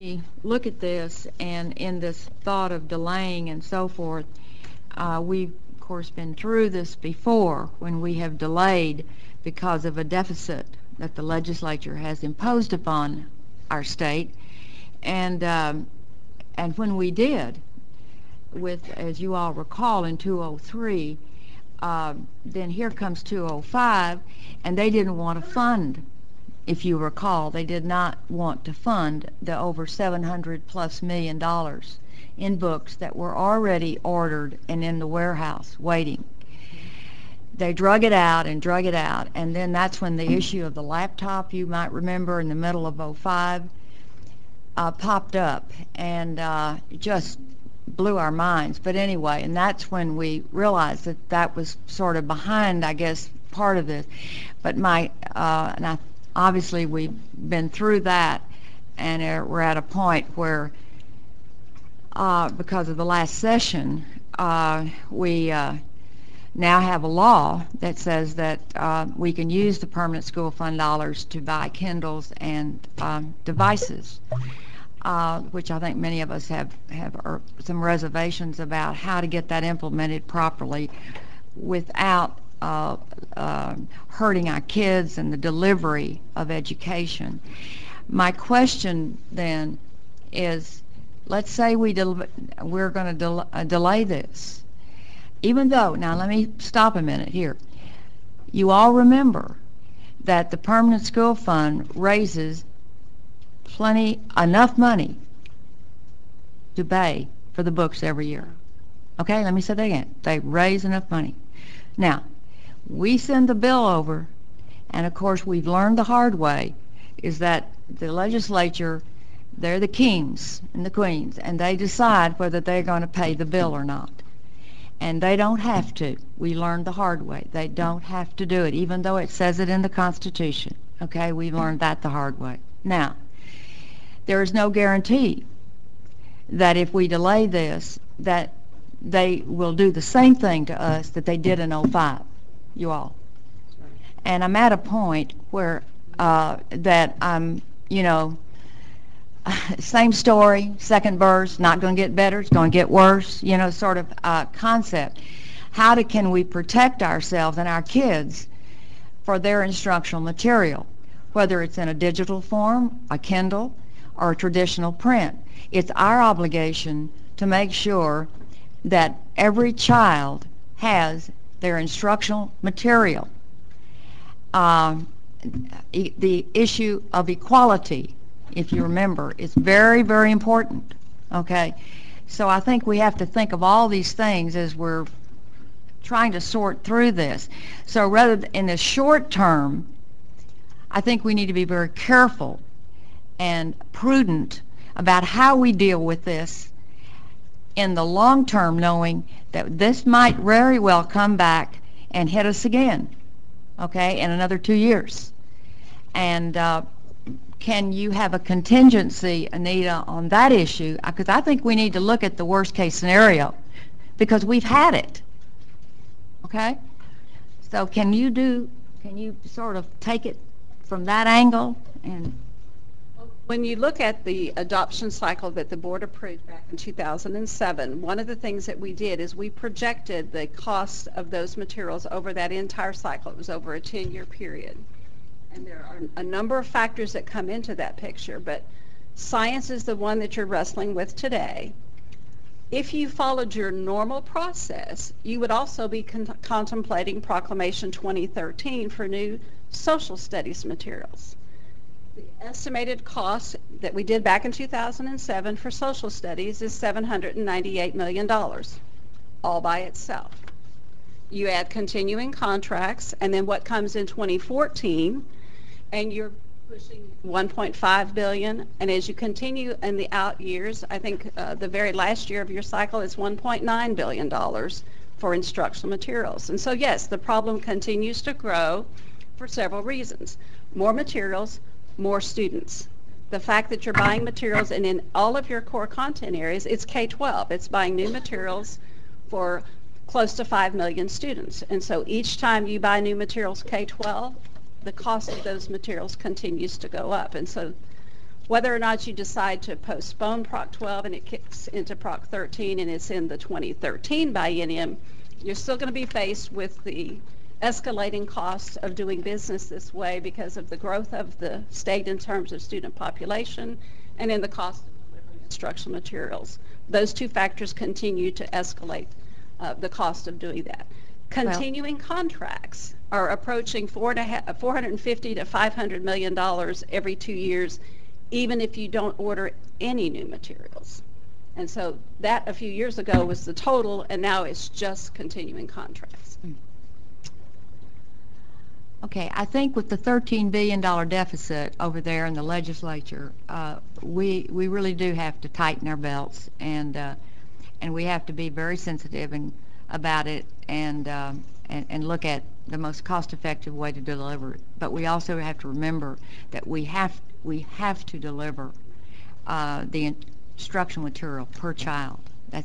We look at this, and in this thought of delaying and so forth, we've of course been through this before when we have delayed because of a deficit that the legislature has imposed upon our state, and when we did, with, as you all recall, in 2003, then here comes 205, and they didn't want to fund. If you recall, they did not want to fund the over $700+ million in books that were already ordered and in the warehouse waiting. They drug it out, and then that's when the issue of the laptop, you might remember, in the middle of '05, popped up, and just blew our minds. But anyway, and that's when we realized that that was sort of behind, I guess, part of this. But obviously we've been through that, and we're at a point where, because of the last session, we now have a law that says that we can use the permanent school fund dollars to buy Kindles and devices, which I think many of us have some reservations about how to get that implemented properly without hurting our kids and the delivery of education. My question then is, let's say we're going to delay this, even though, now let me stop a minute here. You all remember that the permanent school fund raises enough money to pay for the books every year. Okay, let me say that again. They raise enough money. Now, we send the bill over, and of course we've learned the hard way, is that the legislature, they're the kings and the queens, and they decide whether they're going to pay the bill or not. And they don't have to. We learned the hard way. They don't have to do it, even though it says it in the Constitution. Okay, we learned that the hard way. Now, there is no guarantee that if we delay this, that they will do the same thing to us that they did in '05, you all. And I'm at a point where that I'm, same story, second verse, not going to get better, it's going to get worse, sort of concept. How can we protect ourselves and our kids for their instructional material, whether it's in a digital form, a Kindle, or a traditional print? It's our obligation to make sure that every child has their instructional material. The issue of equality, if you remember, is very, very important. Okay, so I think we have to think of all these things as we're trying to sort through this. So rather than in the short term, I think we need to be very careful and prudent about how we deal with this in the long term, knowing that this might very well come back and hit us again, okay, in another 2 years. And can you have a contingency, Anita, on that issue? Because I think we need to look at the worst case scenario, because we've had it, okay? So can you sort of take it from that angle? And when you look at the adoption cycle that the board approved back in 2007, one of the things that we did is we projected the cost of those materials over that entire cycle. It was over a 10-year period. And there are a number of factors that come into that picture, but science is the one that you're wrestling with today. If you followed your normal process, you would also be contemplating Proclamation 2013 for new social studies materials. The estimated cost that we did back in 2007 for social studies is $798 million, all by itself. You add continuing contracts, and then what comes in 2014, and you're pushing $1.5 billion, and as you continue in the out years, I think the very last year of your cycle is $1.9 billion for instructional materials. And so yes, the problem continues to grow for several reasons. More materials, more students. The fact that you're buying materials, and in all of your core content areas, it's K-12. It's buying new materials for close to 5 million students. And so each time you buy new materials K-12, the cost of those materials continues to go up. And so Whether or not you decide to postpone Proc 12 and it kicks into Proc 13 and it's in the 2013 biennium, you're still going to be faced with the escalating costs of doing business this way because of the growth of the state in terms of student population and in the cost of delivering instructional materials. Those two factors continue to escalate the cost of doing that. Continuing contracts are approaching $450 to $500 million every 2 years, even if you don't order any new materials. And so that a few years ago was the total, and now it's just continuing contracts. Okay, I think with the $13 billion deficit over there in the legislature, we really do have to tighten our belts, and we have to be very sensitive about it, and look at the most cost-effective way to deliver it. But we also have to remember that we have to deliver the instructional material per child.